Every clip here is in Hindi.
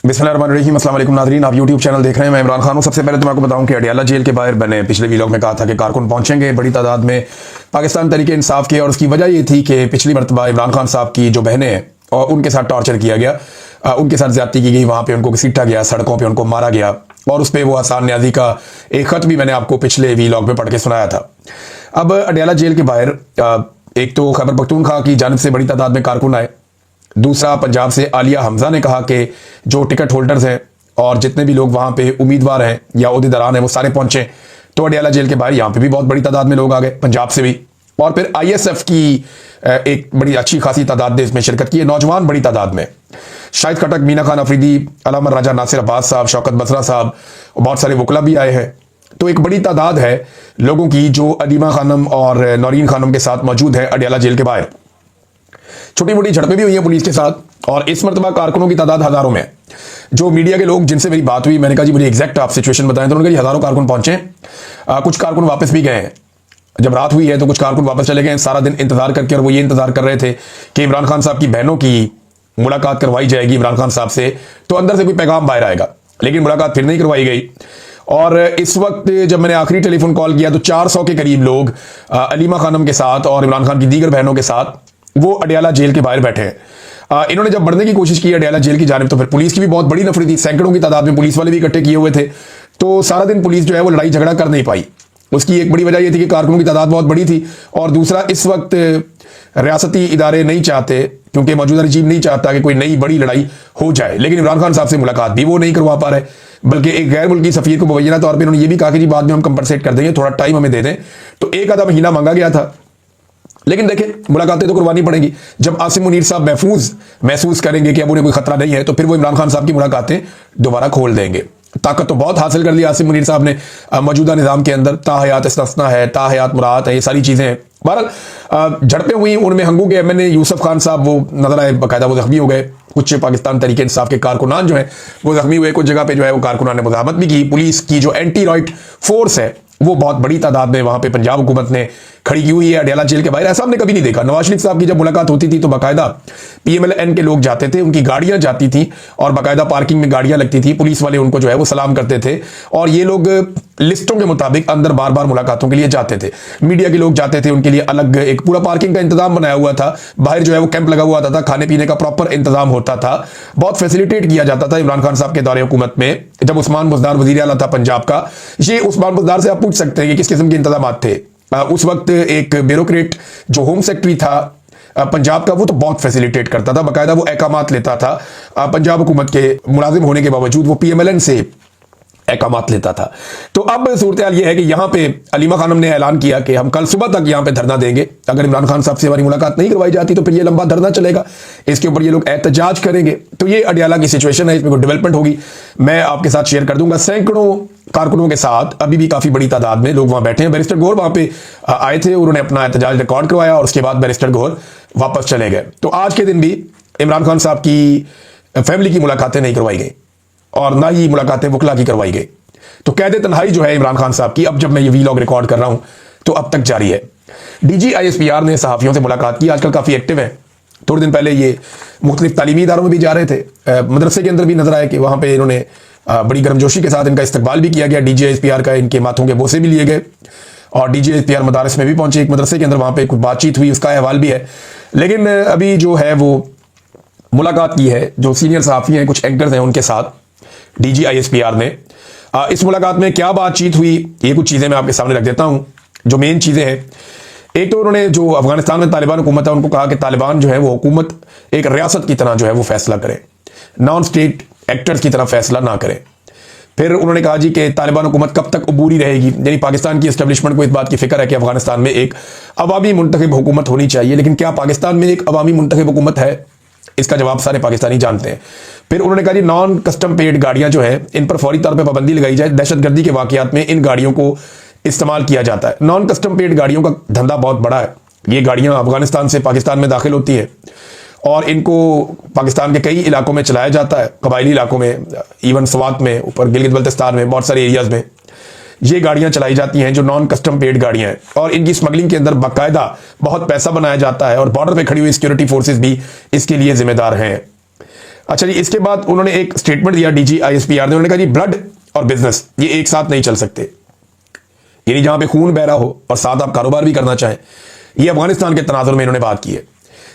बिस्मिल्लाहिर्रहमानिर्रहीम। अस्सलाम वालेकुम नाज़रीन, आप यूट्यूब चैनल देख रहे हैं। मैं इमरान खान हूं। सबसे पहले तो मैं आपको बताऊं कि अडियाला जेल के बाहर मैंने पिछले वीलॉग में कहा था कि कारकुन पहुंचेंगे बड़ी तादाद में पाकिस्तान तहरीक इंसाफ के, और उसकी वजह ये थी कि पिछली मरतबा इमरान खान साहब की जो बहनें हैं और उनके साथ टॉर्चर किया गया, उनके साथ ज्यादती की गई, वहाँ पर उनको घसीटा गया, सड़कों पर उनको मारा गया, और उस पर वो आसान न्याजी का एक ख़त भी मैंने आपको पिछले वीलॉग में पढ़ के सुनाया था। अब अडियाला जेल के बाहर एक तो खैबर पख्तूनख्वा की जानिब से बड़ी तादाद में कारकुन आए, दूसरा पंजाब से आलिया हमजा ने कहा कि जो टिकट होल्डर्स हैं और जितने भी लोग वहाँ पे उम्मीदवार हैं या ओहदेदारान हैं वो सारे पहुंचे। तो अडियाला जेल के बाहर यहाँ पे भी बहुत बड़ी तादाद में लोग आ गए, पंजाब से भी, और फिर ISF की एक बड़ी अच्छी खासी तादाद ने इसमें शिरकत की है, नौजवान बड़ी तादाद में। शाहिद खटक, मीना खान अफरीदी, अलामा राजा नासिर अब्बास साहब, शौकत बसरा साहब और बहुत सारे वकला भी आए हैं। तो एक बड़ी तादाद है लोगों की जो अलीमा खानम और नौरीन खानम के साथ मौजूद है अडियाला जेल के बाहर। छोटी मोटी झड़पें भी हुई हैं पुलिस के साथ, और इस मरतबा कारकुनों की तादाद हजारों में है। जो मीडिया के लोग जिनसे मेरी बात हुई, मैंने कहा जी मुझे एग्जैक्ट आप सिचुएशन बताएं, तो उन्होंने कहा हजारों कारकुन पहुंचे। कुछ कारकुन वापस भी गए हैं, जब रात हुई है तो कुछ कारकुन वापस चले गए सारा दिन इंतजार करके, और वो ये इंतजार कर रहे थे कि इमरान खान साहब की बहनों की मुलाकात करवाई जाएगी इमरान खान साहब से, तो अंदर से कोई पैगाम बाहर आएगा, लेकिन मुलाकात फिर नहीं करवाई गई। और इस वक्त जब मैंने आखिरी टेलीफोन कॉल किया तो 400 के करीब लोग अलीमा खानम के साथ और इमरान खान की दीगर बहनों के साथ वो अडियाला जेल के बाहर बैठे हैं। इन्होंने जब बढ़ने की कोशिश की अडियाला जेल की जानिब, तो फिर पुलिस की भी बहुत बड़ी नफरी थी, सैकड़ों की तादाद में पुलिस वाले भी इकट्ठे किए हुए थे। तो सारा दिन पुलिस जो है वो लड़ाई झगड़ा कर नहीं पाई। उसकी एक बड़ी वजह यह थी कि कारकुनों की तादाद बहुत बड़ी थी, और दूसरा इस वक्त रियासती इदारे नहीं चाहते, क्योंकि मौजूदा रजीम नहीं चाहता कि कोई नई बड़ी लड़ाई हो जाए। लेकिन इमरान खान साहब से मुलाकात भी वो नहीं करवा पा रहे, बल्कि एक गैर मुल्की सफीर को मुबैना तौर पर उन्होंने ये भी कहा कि जी बाद में हम कंपनसेट कर देंगे, थोड़ा टाइम हमें दे दें। तो एक आधा महीना मांगा गया था, लेकिन देखें मुलाकातें तो करवानी पड़ेंगी। जब आसिम मुनीर साहब महसूस करेंगे कि अब उन्हें कोई खतरा नहीं है, तो फिर वो इमरान खान साहब की मुलाकातें दोबारा खोल देंगे। ताकत तो बहुत हासिल कर ली आसिम मुनीर साहब ने मौजूदा निजाम के अंदर, ताहयात इस्तिस्ना है, ताहयात मुरात है, ये सारी चीजें हैं। बहरहाल झड़पें हुई, उनमें हंगू के MNA यूसुफ खान साहब वो नजर आए, बाकायदा वो जख्मी हो गए। कुछ पाकिस्तान तहरीक इंसाफ के कारकुनान जो है वो जख्मी हुए, कुछ जगह पे जो है वो कारकुनान ने मुजाहमत भी की। पुलिस की जो एंटी रॉयट फोर्स है वो बहुत बड़ी तादाद में वहां पे पंजाब हुकूमत ने खड़ी की हुई है अडियाला जेल के बाहर। ऐसा हमने कभी नहीं देखा। नवाज शरीफ साहब की जब मुलाकात होती थी तो बाकायदा PMLN के लोग जाते थे, उनकी गाड़ियां जाती थी और बाकायदा पार्किंग में गाड़ियां लगती थी, पुलिस वाले उनको जो है वो सलाम करते थे, और ये लोग लिस्टों के मुताबिक अंदर बार बार मुलाकातों के लिए जाते थे। मीडिया के लोग जाते थे, उनके लिए अलग एक पूरा पार्किंग का इंतजाम बनाया हुआ था, बाहर जो है वो कैंप लगा हुआ था, खाने पीने का प्रॉपर इंतजाम होता था, बहुत फैसिलिटेट किया जाता था इमरान खान साहब के दौरे हुकूमत में। जब उस्मान बुज़दार वज़ीर आला था पंजाब का, ये उस्मान बुज़दार से आप पूछ सकते हैं कि किस किस्म के इंतजाम थे। उस वक्त एक ब्यूरोक्रेट जो होम सेक्रेटरी था पंजाब का, वो तो बहुत फैसिलिटेट करता था, बाकायदा वो अहकामात लेता था। पंजाब हुकूमत के मुलाजिम होने के बावजूद वो PMLN से अहकामात लेता था। तो अब सूरत हाल ये है कि यहाँ पे अलीमा खानम ने ऐलान किया कि हम कल सुबह तक यहाँ पे धरना देंगे। अगर इमरान खान साहब से हमारी मुलाकात नहीं करवाई जाती तो फिर ये लंबा धरना चलेगा, इसके ऊपर ये लोग एहतजाज करेंगे। तो ये अडियाला की सिचुएशन है, इसमें कोई डेवलपमेंट होगी मैं आपके साथ शेयर कर दूंगा। सैकड़ों कारकुनों के साथ अभी भी काफी बड़ी तादाद में लोग वहां बैठे हैं। बैरिस्टर गौहर वहां पे आए थे, उन्होंने अपना एहतजाज रिकॉर्ड करवाया और उसके बाद बैरिस्टर गौहर वापस चले गए। तो आज के दिन भी इमरान खान साहब की फैमिली की मुलाकातें नहीं करवाई गई और ना ही मुलाकातें वकला की करवाई गई। तो कैद तन्हाई जो है इमरान खान साहब की, अब जब मैं ये वीलॉग रिकॉर्ड कर रहा हूं तो अब तक जारी है। DG ISPR ने सहाफियों से मुलाकात की, आजकल काफी एक्टिव है। थोड़े दिन पहले ये मुख्तलिफ तालीमी इदारों में भी जा रहे थे, मदरसे के अंदर भी नजर आए कि वहां पर इन्होंने बड़ी गर्मजोशी के साथ इनका इस्तकबाल भी किया गया। DG ISPR का इनके माथों के बोसे भी लिए गए, और DG ISPR मदारस में भी पहुंचे, एक मदरसे के अंदर वहां पे कुछ बातचीत हुई, उसका अहवाल भी है। लेकिन अभी जो है वो मुलाकात की है जो सीनियर सहाफी हैं, कुछ एंकर्स हैं, उनके साथ DG ISPR ने। इस मुलाकात में क्या बातचीत हुई, ये कुछ चीजें मैं आपके सामने रख देता हूं जो मेन चीजें हैं। एक तो उन्होंने जो अफगानिस्तान में तालिबान हुकूमत है उनको कहा कि तालिबान जो है वो हुकूमत एक रियासत की तरह जो है वो फैसला करे, नॉन स्टेट एक्टर्स की तरह फैसला ना करें। फिर उन्होंने कहा जी कि तालिबान हुकूमत कब तक अबूरी रहेगी, यानी पाकिस्तान की एस्टेब्लिशमेंट को इस बात की फिक्र है कि अफगानिस्तान में एक अवामी मुंतखब हुकूमत होनी चाहिए, लेकिन क्या पाकिस्तान में एक अवामी मुंतखब हुकूमत है? इसका जवाब सारे पाकिस्तानी जानते हैं। फिर उन्होंने कहा जी नॉन कस्टम पेड गाड़ियां जो है इन पर फौरी तौर पर पाबंदी लगाई जाए, दहशतगर्दी के वाकयात में इन गाड़ियों को इस्तेमाल किया जाता है। नॉन कस्टम पेड गाड़ियों का धंधा बहुत बड़ा है, ये गाड़ियां अफगानिस्तान से पाकिस्तान में दाखिल होती है और इनको पाकिस्तान के कई इलाकों में चलाया जाता है, कबायली इलाकों में, इवन स्वात में, ऊपर गिलगित बल्तिस्तान में, बहुत सारे एरियाज में ये गाड़ियां चलाई जाती हैं जो नॉन कस्टम पेड गाड़ियां हैं, और इनकी स्मगलिंग के अंदर बाकायदा बहुत पैसा बनाया जाता है और बॉर्डर पे खड़ी हुई सिक्योरिटी फोर्सेस भी इसके लिए जिम्मेदार हैं। अच्छा जी, इसके बाद उन्होंने एक स्टेटमेंट दिया DGISPR ने, उन्होंने कहा जी ब्लड और बिजनेस ये एक साथ नहीं चल सकते, यानी जहां पे खून बह रहा हो और साथ आप कारोबार भी करना चाहें, ये अफगानिस्तान के तनाजुर में इन्होंने बात की है।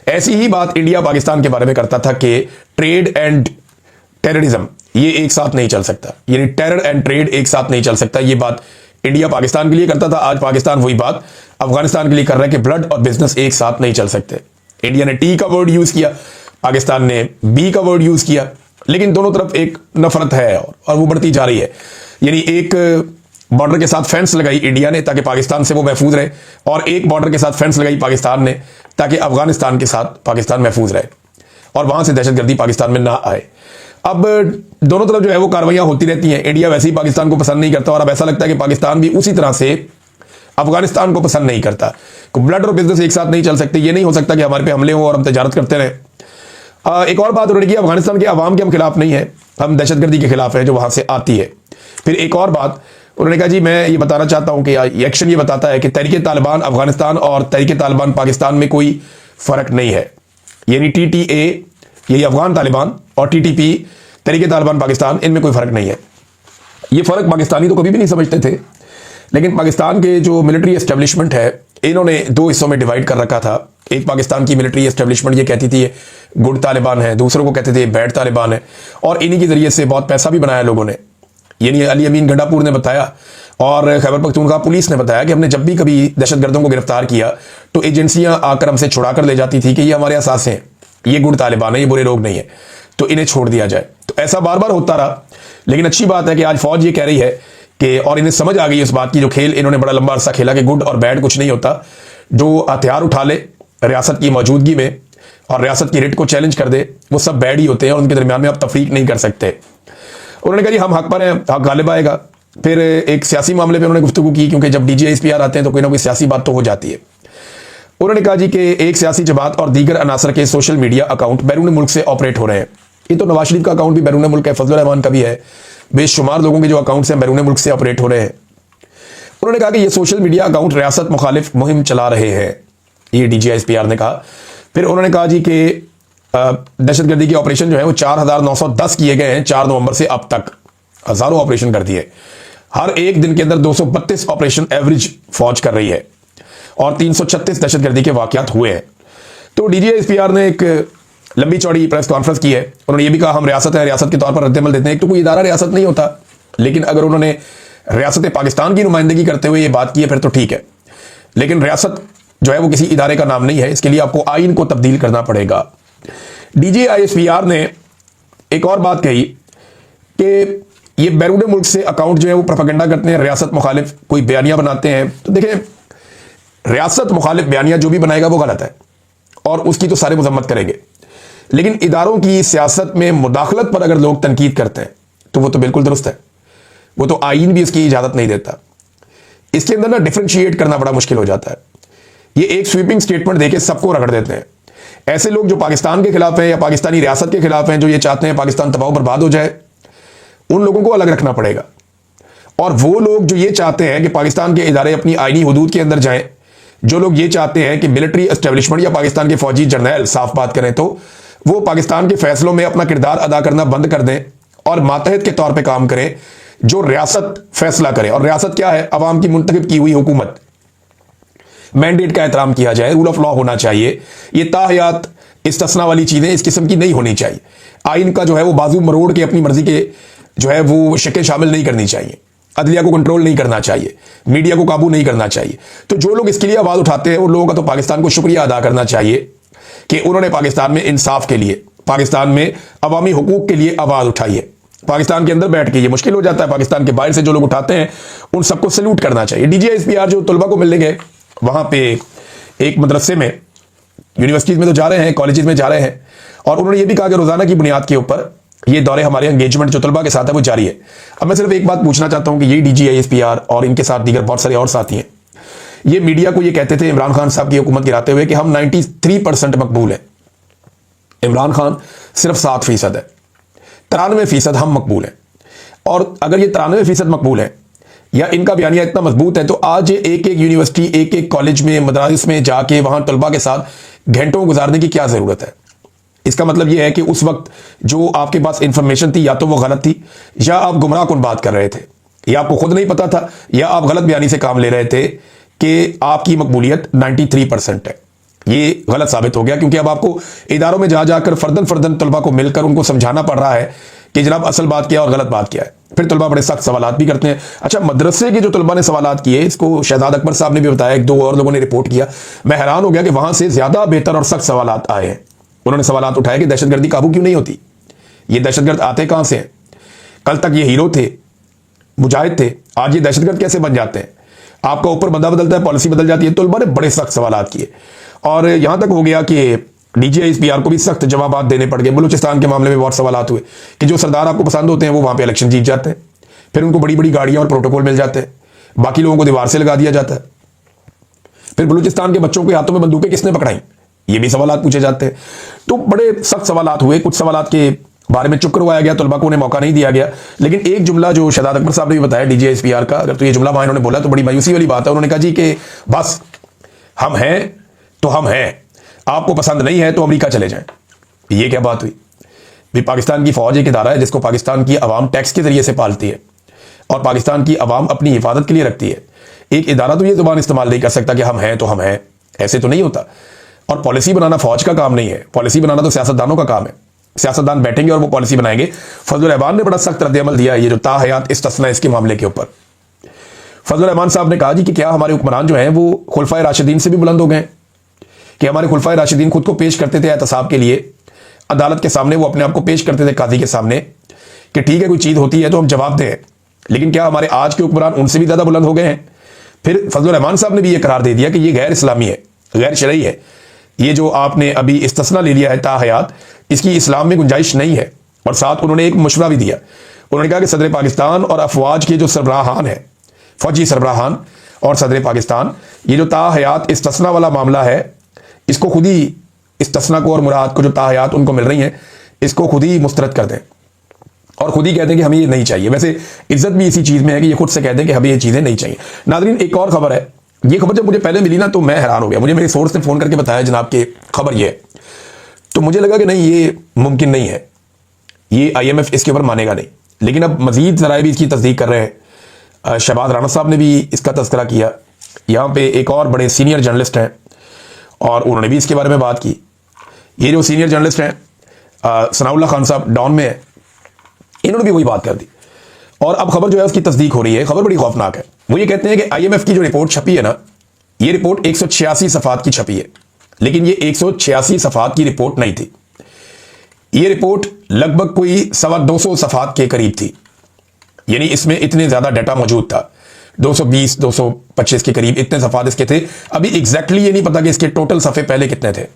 ऐसी ही बात इंडिया पाकिस्तान के बारे में करता था कि ट्रेड एंड टेररिज्म ये एक साथ नहीं चल सकता, यानी टेरर एंड ट्रेड एक साथ नहीं चल सकता। ये बात इंडिया पाकिस्तान के लिए करता था, आज पाकिस्तान वही बात अफगानिस्तान के लिए कर रहा है कि ब्लड और बिजनेस एक साथ नहीं चल सकते। इंडिया ने टी का वर्ड यूज किया, पाकिस्तान ने बी का वर्ड यूज किया, लेकिन दोनों तरफ एक नफरत है और वो बढ़ती जा रही है। यानी एक बॉर्डर के साथ फेंस लगाई इंडिया ने ताकि पाकिस्तान से वो महफूज रहे, और एक बॉर्डर के साथ फेंस लगाई पाकिस्तान ने ताकि अफगानिस्तान के साथ पाकिस्तान महफूज रहे और वहां से दहशतगर्दी पाकिस्तान में ना आए। अब दोनों तरफ जो है वो कार्रवाइयां होती रहती हैं। इंडिया वैसे ही पाकिस्तान को पसंद नहीं करता और अब ऐसा लगता है कि पाकिस्तान भी उसी तरह से अफगानिस्तान को पसंद नहीं करता। ब्लड और बिजनेस एक साथ नहीं चल सकते। ये नहीं हो सकता कि हमारे पे हमले हो और हम तजारत करते रहे। एक और बात उन्होंने की, अफगानिस्तान के अवाम के हम खिलाफ नहीं है, हम दहशतगर्दी के खिलाफ है जो वहां से आती है। फिर एक और बात उन्होंने कहा जी मैं ये बताना चाहता हूं कि एक्शन ये बताता है कि तहरीक तालिबान अफगानिस्तान और तहरीक तालिबान पाकिस्तान में कोई फर्क नहीं है। यानी TTA यही अफगान तालिबान और TTP तहरीक तालिबान पाकिस्तान, इनमें कोई फर्क नहीं है। ये फर्क पाकिस्तानी तो कभी भी नहीं समझते थे, लेकिन पाकिस्तान के जो मिलिट्री एस्टेब्लिशमेंट है इन्होंने दो हिस्सों में डिवाइड कर रखा था। एक पाकिस्तान की मिलिट्री एस्टेब्लिशमेंट ये कहती थी ये गुड तालिबान है, दूसरों को कहते थे बैड तालिबान है, और इन्हीं के जरिए से बहुत पैसा भी बनाया लोगों ने। यानी अली अमीन गंडापुर ने बताया और खैबर पख्तूनख्वा पुलिस ने बताया कि हमने जब भी कभी दहशतगर्दों को गिरफ्तार किया तो एजेंसियां आकर हमसे छुड़ा कर ले जाती थी कि ये हमारे असासे हैं, ये गुड तालिबान है, ये बुरे लोग नहीं है, तो इन्हें छोड़ दिया जाए। तो ऐसा बार बार होता रहा। लेकिन अच्छी बात है कि आज फौज ये कह रही है कि, और इन्हें समझ आ गई इस बात की, जो खेल इन्होंने बड़ा लंबा अरसा खेला कि गुड और बैड कुछ नहीं होता, जो हथियार उठा ले रियासत की मौजूदगी में और रियासत की रिट को चैलेंज कर दे, वो सब बैड ही होते हैं और उनके दरमियान में आप तफरीक नहीं कर सकते। उन्होंने कहा जी हम हक पर हैं, हक गालिब आएगा। फिर एक सियासी मामले पे उन्होंने गुफ्तगू की, क्योंकि जब DGISPR आते हैं तो कोई ना कोई सियासी बात तो हो जाती है। उन्होंने कहा जी कि एक सियासी जमात और दीगर अनासर के सोशल मीडिया अकाउंट बैरून मुल्क से ऑपरेट हो रहे हैं। ये तो नवाज शरीफ का अकाउंट भी बैरून मुल्क है, फजलुर रहमान का भी है, बेशुमार लोगों के जो अकाउंट्स हैं बैरून मुल्क से ऑपरेट हो रहे हैं। उन्होंने कहा कि ये सोशल मीडिया अकाउंट रियासत मुखालिफ मुहिम चला रहे हैं, ये DGISPR ने कहा। फिर उन्होंने कहा जी कि दहशतगर्दी के ऑपरेशन जो है वो 4910 किए गए हैं 4 नवंबर से अब तक, हजारों ऑपरेशन कर दिए। हर एक दिन के अंदर 232 ऑपरेशन एवरेज फौज कर रही है और 336 दहशतगर्दी के वाकयात हुए हैं। तो DGISPR ने एक लंबी चौड़ी प्रेस कॉन्फ्रेंस की है। उन्होंने ये भी कहा हम रियासत है, रियासत के तौर पर रद्दमल देते हैं। एक तो कोई इदारा रियासत नहीं होता, लेकिन अगर उन्होंने रियासत पाकिस्तान की नुमाइंदगी करते हुए ये बात की है फिर तो ठीक है, लेकिन रियासत जो है वो किसी इदारे का नाम नहीं है, इसके लिए आपको आइन को तब्दील करना पड़ेगा। DGISPR ने एक और बात कही कि ये बैरून मुल्क से अकाउंट जो है वो प्रोपेगेंडा करते हैं, रियासत मुखालिफ कोई बयानियां बनाते हैं। तो देखें, रियासत मुखालिफ बयानियां जो भी बनाएगा वो गलत है और उसकी तो सारे मजम्मत करेंगे, लेकिन इदारों की सियासत में मुदाखलत पर अगर लोग तनकीद करते हैं तो वो तो बिल्कुल दुरुस्त है, वो तो आइन भी इसकी इजाजत नहीं देता। इसके अंदर ना डिफरेंशिएट करना बड़ा मुश्किल हो जाता है। ये एक स्वीपिंग स्टेटमेंट देके सबको रगड़ देते हैं। ऐसे लोग जो पाकिस्तान के खिलाफ हैं या पाकिस्तानी रियासत के खिलाफ हैं, जो ये चाहते हैं पाकिस्तान तबाह बर्बाद हो जाए, उन लोगों को अलग रखना पड़ेगा। और वो लोग जो ये चाहते हैं कि पाकिस्तान के इदारे अपनी आईनी हुदूद के अंदर जाएं, जो लोग ये चाहते हैं कि मिलिट्री एस्टेब्लिशमेंट या पाकिस्तान के फौजी जर्नैल, साफ बात करें तो वो पाकिस्तान के फैसलों में अपना किरदार अदा करना बंद कर दें और मातहत के तौर पर काम करें, जो रियासत फैसला करे। और रियासत क्या है? अवाम की मुंतखब की हुई हुकूमत। मैंडेट का एहतराम किया जाए, रूल ऑफ लॉ होना चाहिए। ये ताहयात इस्तिस्ना वाली चीजें इस किस्म की नहीं होनी चाहिए। आइन का जो है वो बाजू मरोड़ के अपनी मर्जी के जो है वो शक्ल शामिल नहीं करनी चाहिए। अदलिया को कंट्रोल नहीं करना चाहिए, मीडिया को काबू नहीं करना चाहिए। तो जो लोग इसके लिए आवाज उठाते हैं उन लोगों का तो पाकिस्तान को शुक्रिया अदा करना चाहिए कि उन्होंने पाकिस्तान में इंसाफ के लिए, पाकिस्तान में अवामी हुकूक के लिए आवाज उठाई है। पाकिस्तान के अंदर बैठ के ये मुश्किल हो जाता है, पाकिस्तान के बाहर से जो लोग उठाते हैं उन सबको सैल्यूट करना चाहिए। DGISPR जो तलबा को मिलने गए वहां पे एक मदरसे में, यूनिवर्सिटीज में तो जा रहे हैं, कॉलेजेस में जा रहे हैं, और उन्होंने ये भी कहा कि रोजाना की बुनियाद के ऊपर ये दौरे हमारे एंगेजमेंट जो तलबा के साथ है वो जारी है। अब मैं सिर्फ एक बात पूछना चाहता हूं कि ये DGISPR और इनके साथ दीगर बहुत सारे और साथी हैं, ये मीडिया को ये कहते थे इमरान खान साहब की हुकूमत गिराते हुए कि हम 93% मकबूल हैं। इमरान खान सिर्फ 7% है, 93% हम मकबूल हैं। और अगर ये 93% मकबूल है या इनका बयानिया इतना मजबूत है, तो आज एक एक यूनिवर्सिटी, एक एक कॉलेज में, मदरासिस में जाके वहां तलबा के साथ घंटों गुजारने की क्या जरूरत है? इसका मतलब यह है कि उस वक्त जो आपके पास इंफॉर्मेशन थी या तो वो गलत थी, या आप गुमराह कुन बात कर रहे थे, या आपको खुद नहीं पता था, या आप गलत बयानी से काम ले रहे थे कि आपकी मकबूलियत 93% है। ये गलत साबित हो गया, क्योंकि अब आपको इदारों में जा जाकर फर्दन फर्दन तलबा को मिलकर उनको समझाना पड़ रहा है कि जनाब असल बात क्या है और गलत बात क्या है। फिर तलबा बड़े सख्त सवालात भी करते हैं। अच्छा, मदरसे के जो तलबा ने सवालात किए, इसको शहजाद अकबर साहब ने भी बताया, एक दो और लोगों ने रिपोर्ट किया, मैं हैरान हो गया कि वहां से ज्यादा बेहतर और सख्त सवालात आए हैं। उन्होंने सवालात उठाए कि दहशतगर्दी काबू क्यों नहीं होती, ये दहशतगर्द आते कहां से हैं, कल तक ये हीरो थे, मुजाहिद थे, आज ये दहशतगर्द कैसे बन जाते हैं, आपका ऊपर बंदा बदलता है, पॉलिसी बदल जाती है। तलबा ने बड़े सख्त सवालात किए और यहां तक हो गया कि DGISPR को भी सख्त जवाब देने पड़ गए। बलूचिस्तान के मामले में बहुत सवालात हुए कि जो सरदार आपको पसंद होते हैं वो वहां पे इलेक्शन जीत जाते हैं, फिर उनको बड़ी बड़ी गाड़ियां और प्रोटोकॉल मिल जाते हैं, बाकी लोगों को दीवार से लगा दिया जाता है। फिर बलूचिस्तान के बच्चों के हाथों में बंदूकें किसने पकड़ाई, ये भी सवालात पूछे जाते हैं। तो बड़े सख्त सवालात हुए। कुछ सवालात के बारे में चुप करवाया गया, तलबा को उन्हें मौका नहीं दिया गया। लेकिन एक जुमला जो शहजाद अकबर साहब ने भी बताया DGISPR का, अगर तो ये जुमला वहां इन्होंने बोला तो बड़ी मायूसी वाली बात है। उन्होंने कहा जी कि बस हम हैं तो हम हैं, आपको पसंद नहीं है तो अमेरिका चले जाएं। ये क्या बात हुई भी? पाकिस्तान की फौज एक इदारा है जिसको पाकिस्तान की अवाम टैक्स के जरिए से पालती है और पाकिस्तान की अवाम अपनी हिफाजत के लिए रखती है। एक इदारा तो ये जुबान इस्तेमाल नहीं कर सकता कि हम हैं तो हम हैं, ऐसे तो नहीं होता। और पॉलिसी बनाना फौज का काम नहीं है, पॉलिसी बनाना तो सियासतदानों का काम है। सियासतदान बैठेंगे और वो पॉलिसी बनाएंगे। फजलुर रहमान ने बड़ा सख्त रद्द-ए-अमल दिया है ये जो ताहयात इस्तिस्ना इसके मामले के ऊपर। फजलुर रहमान साहब ने कहा जी कि क्या हमारे हुक्मरान जो हैं वो खुलफाए राशिदीन से भी बुलंद हो गए, कि हमारे खुलफाए राशिदीन खुद को पेश करते थे एहतसाब के लिए अदालत के सामने, वो अपने आप को पेश करते थे काजी के सामने कि ठीक है कोई चीज होती है तो हम जवाब दें, लेकिन क्या हमारे आज के हुक्मरान उनसे भी ज्यादा बुलंद हो गए हैं? फिर फजलुर रहमान साहब ने भी ये करार दे दिया कि ये गैर इस्लामी है, गैर शरई है। ये जो आपने अभी इस्तिस्ना ले लिया है ताहयात, इसकी इस्लाम में गुंजाइश नहीं है। और साथ उन्होंने एक मशवरा भी दिया, उन्होंने कहा कि सदर पाकिस्तान और अफवाज के जो सरबराहान है, फौजी सरबराहान और सदर पाकिस्तान, ये जो ताहयात इस्तिस्ना वाला मामला है, इसको खुद ही इस्तिस्ना को और मुराद को जो ताहयात उनको मिल रही हैं, इसको खुद ही मुस्तरद कर दें और खुद ही कहते हैं कि हमें ये नहीं चाहिए। वैसे इज्जत भी इसी चीज में है कि ये खुद से कहते हैं कि हमें ये चीजें नहीं चाहिए। नाज़रीन, एक और खबर है, ये खबर जब मुझे पहले मिली ना तो मैं हैरान हो गया। मुझे मेरे सोर्स ने फोन करके बताया जनाब कि खबर ये है, तो मुझे लगा कि नहीं ये मुमकिन नहीं है, ये IMF इसके ऊपर मानेगा नहीं। लेकिन अब मजीद जराए भी इसकी तस्दीक कर रहे हैं। शहबाज राना साहब ने भी इसका तस्करा किया, यहाँ पे एक और बड़े सीनियर जर्नलिस्ट हैं और उन्होंने भी इसके बारे में बात की। ये जो सीनियर जर्नलिस्ट हैं सनाउल्लाह खान साहब डॉन में है, इन्होंने भी वही बात कर दी और अब खबर जो है उसकी तस्दीक हो रही है। खबर बड़ी खौफनाक है। वो ये कहते हैं कि IMF की जो रिपोर्ट छपी है ना, ये रिपोर्ट 186 सफ़ात की छपी है, लेकिन ये 186 सफ़ात की रिपोर्ट नहीं थी। ये रिपोर्ट लगभग कोई 225 सफ़ात के करीब थी, यानी इसमें इतने ज्यादा डाटा मौजूद था, 220 225 के करीब इतने सफ़ात इसके थे। अभी एग्जैक्टली ये नहीं पता कि इसके टोटल सफ़े पहले कितने थे,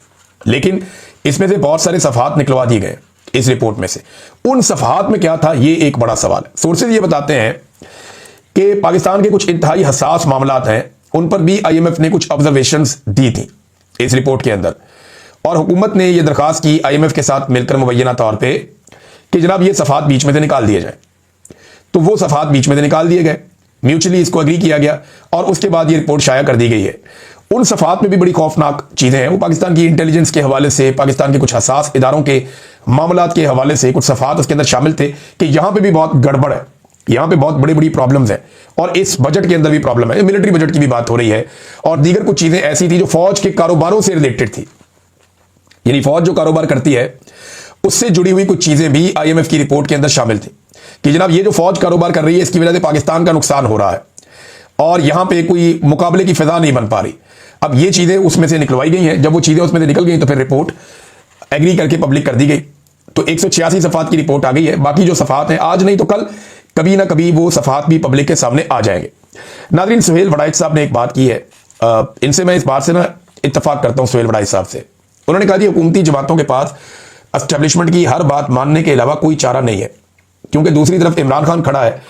लेकिन इसमें से बहुत सारे सफ़ात निकलवा दिए गए इस रिपोर्ट में से। उन सफ़ात में क्या था, ये एक बड़ा सवाल है। सोर्सेज ये बताते हैं कि पाकिस्तान के कुछ इंतहाई हसास मामलात हैं, उन पर भी IMF ने कुछ ऑब्जर्वेशंस दी थी इस रिपोर्ट के अंदर, और हुकूमत ने यह दरखास्त की IMF के साथ मिलकर मुबैना तौर पर कि जनाब ये सफ़ात बीच में से निकाल दिए जाए। तो वो सफ़ात बीच में से निकाल दिए गए, म्यूचुअली इसको एग्री किया गया और उसके बाद ये रिपोर्ट शाया कर दी गई है। उन सफ़ात में भी बड़ी खौफनाक चीज़ें हैं। वो पाकिस्तान की इंटेलिजेंस के हवाले से, पाकिस्तान के कुछ हसास इदारों के मामलात के हवाले से कुछ सफ़ात उसके अंदर शामिल थे कि यहाँ पे भी बहुत गड़बड़ है, यहाँ पे बहुत बड़ी बड़ी प्रॉब्लम्स हैं और इस बजट के अंदर भी प्रॉब्लम है। मिलिट्री बजट की भी बात हो रही है और दीगर कुछ चीज़ें ऐसी थी जो फौज के कारोबारों से रिलेटेड थी, यानी फौज जो कारोबार करती है उससे जुड़ी हुई कुछ चीज़ें भी IMF की रिपोर्ट के अंदर शामिल थी कि जनाब ये जो फौज कारोबार कर रही है इसकी वजह से पाकिस्तान का नुकसान हो रहा है और यहां पे कोई मुकाबले की फिजा नहीं बन पा रही। अब ये चीजें उसमें से निकलवाई गई हैं। जब वो चीजें उसमें से निकल गई तो फिर रिपोर्ट एग्री करके पब्लिक कर दी गई। तो 186 सफ़ात की रिपोर्ट आ गई है। बाकी जो सफ़ात हैं आज नहीं तो कल कभी ना कभी वो सफ़ात भी पब्लिक के सामने आ जाएंगे। नाज़रीन, सुहेल वड़ाइच साहब ने एक बात की है, इनसे मैं इस बात से ना इत्तफाक करता हूं सुहेल वड़ाइच साहब से। उन्होंने कहा जी हुकूमती जमातों के पास एस्टेब्लिशमेंट की हर बात मानने के अलावा कोई चारा नहीं है, क्योंकि दूसरी तरफ इमरान खान खड़ा है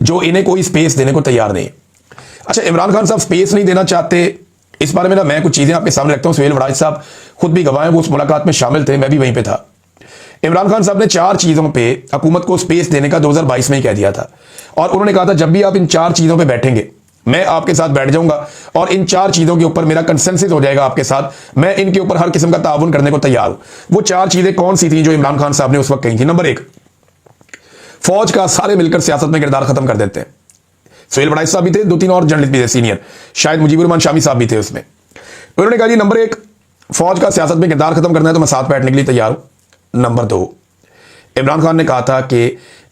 जो इन्हें कोई स्पेस देने को तैयार नहीं है। अच्छा, इमरान खान साहब स्पेस नहीं देना चाहते, इस बारे में ना मैं कुछ चीजें आपके सामने रखता हूं। सुहेल वड़ाइच साहब खुद भी गवाह हैं, वो उस मुलाकात में शामिल थे, मैं भी वहीं पे था। इमरान खान साहब ने 4 चीजों पे हुकूमत को स्पेस देने का 2022 में ही कह दिया था और उन्होंने कहा था जब भी आप इन 4 चीजों पे बैठेंगे मैं आपके साथ बैठ जाऊंगा और इन 4 चीजों के ऊपर मेरा कंसेंसस हो जाएगा आपके साथ। मैं इनके ऊपर हर किस्म का ताउन करने को तैयार हूं। वो 4 चीजें कौन सी थी जो इमरान खान साहब ने उस वक्त कही थी? नंबर 1, फौज का सारे मिलकर सियासत में किरदार खत्म कर देते हैं। सुहेल बड़ाई साहब भी थे, 2-3 और जर्नलिस्ट भी थे सीनियर, शायद मुजीबुर रहमान शामी साहब भी थे उसमें। उन्होंने कहा जी नंबर 1, फौज का सियासत में किरदार खत्म करना है तो मैं साथ बैठने के लिए तैयार हूं। नंबर 2, इमरान खान ने कहा था कि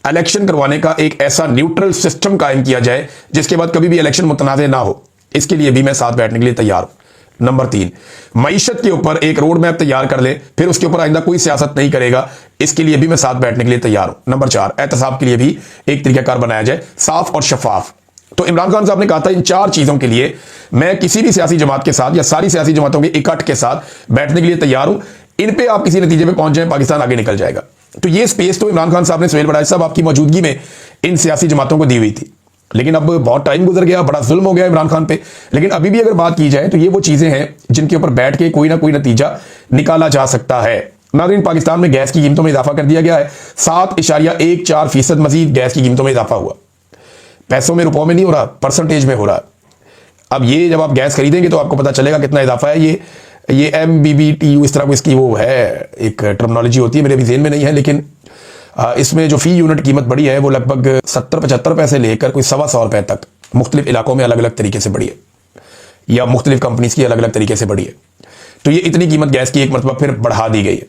इलेक्शन करवाने का एक ऐसा न्यूट्रल सिस्टम कायम किया जाए जिसके बाद कभी भी इलेक्शन मुतनाज़ ना हो, इसके लिए भी मैं साथ बैठने के लिए तैयार हूं। नंबर 3, मईशत के ऊपर एक रोड मैप तैयार कर ले, फिर उसके ऊपर आइंदा कोई सियासत नहीं करेगा, इसके लिए भी मैं साथ बैठने के लिए तैयार हूं। नंबर 4, एहतसाब के लिए भी एक तरीकाकार बनाया जाए, साफ और शफाफ। तो इमरान खान साहब ने कहा था इन 4 चीजों के लिए मैं किसी भी सियासी जमात के साथ या सारी सियासी जमातों के इकट्ठ के साथ बैठने के लिए तैयार हूं। इन पे आप किसी नतीजे पे पहुंच जाए, पाकिस्तान आगे निकल जाएगा। तो ये स्पेस तो इमरान खान साहब ने सुहेल बड़ाई साहब आपकी मौजूदगी में इन सियासी जमातों को दी हुई थी, लेकिन अब बहुत टाइम गुजर गया, बड़ा जुल्म हो गया इमरान खान पे। लेकिन अभी भी अगर बात की जाए तो ये वो चीजें हैं जिनके ऊपर बैठ के कोई ना कोई नतीजा निकाला जा सकता है। नाज़रीन, पाकिस्तान में गैस की कीमतों में इजाफा कर दिया गया है, 7.14% मजीद गैस की कीमतों में इजाफा हुआ। पैसों में, रुपयों में नहीं हो रहा, परसेंटेज में हो रहा। अब ये जब आप गैस खरीदेंगे तो आपको पता चलेगा कितना इजाफा है। ये MBBTU इस तरह को इसकी वो है, एक टर्मिनोलॉजी होती है, मेरे भी ज़हन में नहीं है, लेकिन इसमें जो फी यूनिट कीमत बढ़ी है वो लगभग 70-75 पैसे लेकर कोई 125 रुपए तक मुख्तलिफ इलाकों में अलग अलग तरीके से बढ़ी है, या मुख्तलिफ कंपनीज की अलग अलग तरीके से बढ़ी है। तो ये इतनी कीमत गैस की एक मरतबा फिर बढ़ा दी गई है।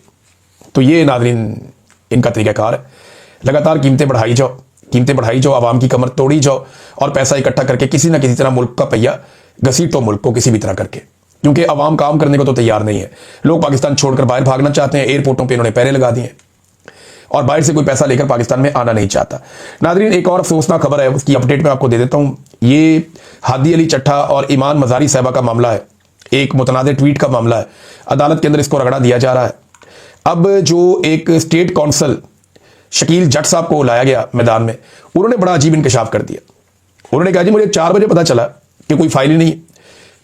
तो ये नाज़रीन इनका तरीक़ाकार है, लगातार कीमतें बढ़ाई जाओ, आवाम की कमर तोड़ी जाओ और पैसा इकट्ठा करके किसी ना किसी तरह मुल्क का पहिया घसीटो, मुल्क को किसी भी तरह करके, क्योंकि आवाम काम करने को तो तैयार नहीं है। लोग पाकिस्तान छोड़कर बाहर भागना चाहते हैं, एयरपोर्टों पे इन्होंने पहरे लगा दिए और बाहर से कोई पैसा लेकर पाकिस्तान में आना नहीं चाहता। नाज़रीन, एक और अफसोसनाक खबर है, उसकी अपडेट मैं आपको दे देता हूँ। ये हादी अली चट्ठा और ईमान मजारी साहबा का मामला है, एक मुतनाज़ ट्वीट का मामला है। अदालत के अंदर इसको रगड़ा दिया जा रहा है। अब जो एक स्टेट काउंसिल शकील जट साहब को लाया गया मैदान में, उन्होंने बड़ा अजीब इंकशाफ कर दिया। उन्होंने कहा जी मुझे 4 बजे पता चला कि कोई फाइल ही नहीं,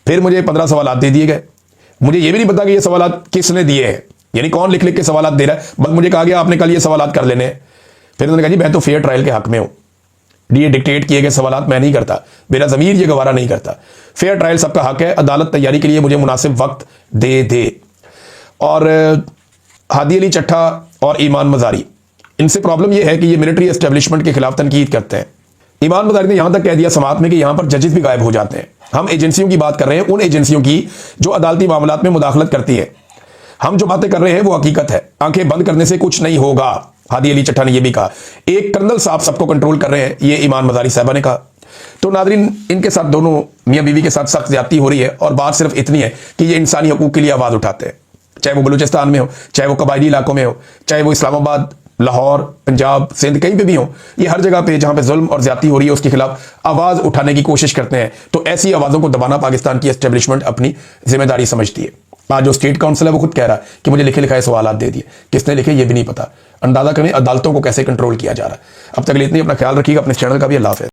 फिर मुझे 15 सवालात दे दिए गए। मुझे ये भी नहीं पता कि ये सवालात किसने दिए हैं, यानी कौन लिख लिख के सवालात दे रहा है। बस मुझे कहा गया आपने कल ये सवालात कर लेने हैं। फिर उन्होंने कहा जी मैं तो फेयर ट्रायल के हक में हूं, ये डिक्टेट किए गए सवालात मैं नहीं करता, मेरा ज़मीर ये गवारा नहीं करता। फेयर ट्रायल सबका हक है, अदालत तैयारी के लिए मुझे मुनासिब वक्त दे। और हादी अली चट्ठा और ईमान मजारी, इनसे प्रॉब्लम यह है कि ये मिलिट्री एस्टेब्लिशमेंट के खिलाफ तनकीद करते हैं। ईमान मजारी ने यहां तक कह दिया समात में कि यहां पर जजेस भी गायब हो जाते हैं। हम एजेंसियों की बात कर रहे हैं, उन एजेंसियों की जो अदालती मामलात में मुदाखलत करती है। हम जो बातें कर रहे हैं वो हकीकत है, आंखें बंद करने से कुछ नहीं होगा। हादी अली चट्ठा ने यह भी कहा। एक कर्नल साहब सबको कंट्रोल कर रहे हैं, ये ईमान मजारी साहबा ने कहा। तो नादरीन, इनके साथ दोनों मियां बीवी के साथ सख्त ज्यादती हो रही है और बात सिर्फ इतनी है कि ये इंसानी हकूक के लिए आवाज उठाते हैं, चाहे वो बलूचिस्तान में हो, चाहे वो कबायली इलाकों में हो, चाहे वो इस्लामाबाद, लाहौर, पंजाब, सिंध, कहीं पे भी हो। ये हर जगह पे जहां पे जुल्म और ज्यादती हो रही है उसके खिलाफ आवाज उठाने की कोशिश करते हैं। तो ऐसी आवाजों को दबाना पाकिस्तान की एस्टेब्लिशमेंट अपनी जिम्मेदारी समझती है। आज जो स्टेट काउंसिल है वो खुद कह रहा है कि मुझे लिखे लिखाए सवाल दे दिए, किसने लिखे ये भी नहीं पता। अंदाजा करें अदालतों को कैसे कंट्रोल किया जा रहा है। अब तक इतनी, अपना ख्याल रखिएगा, अपने चैनल का भी। अल्लाह हाफ़िज़।